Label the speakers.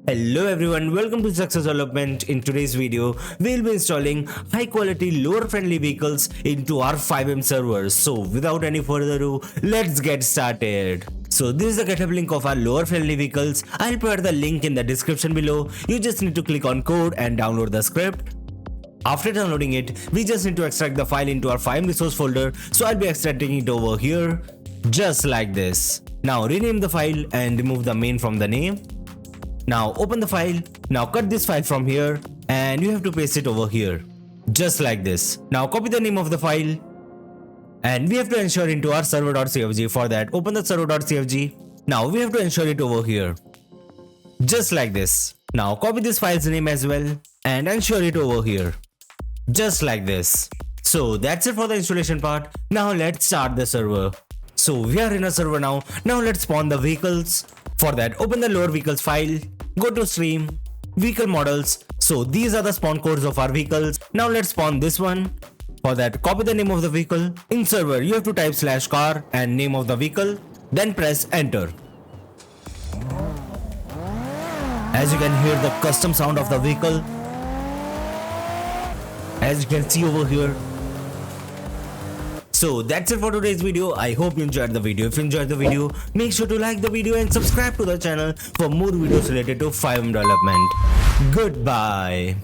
Speaker 1: Hello everyone, welcome to Zexus Development. In today's video, we'll be installing high quality, loader friendly vehicles into our FiveM servers. So without any further ado, let's get started. So this is the GitHub link of our loader friendly vehicles. I'll provide the link in the description below. You just need to click on code and download the script. After downloading it, we just need to extract the file into our FiveM resource folder. So I'll be extracting it over here, just like this. Now rename the file and remove the main from the name. Now open the file. Now cut this file from here and you have to paste it over here. Just like this. Now copy the name of the file and we have to ensure into our server.cfg. For that, open the server.cfg. Now we have to ensure it over here. Just like this. Now copy this file's name as well and ensure it over here. Just like this. So that's it for the installation part. Now let's start the server. So we are in a server now. Now let's spawn the vehicles. For that, open the loader vehicles file, go to stream, vehicle models. So these are the spawn codes of our vehicles. Now let's spawn this one. For that, copy the name of the vehicle. In server, you have to type /car and name of the vehicle, then press enter. As you can hear the custom sound of the vehicle, as you can see over here. So that's it for today's video. I hope you enjoyed the video. If you enjoyed the video, make sure to like the video and subscribe to the channel for more videos related to FiveM development. Goodbye.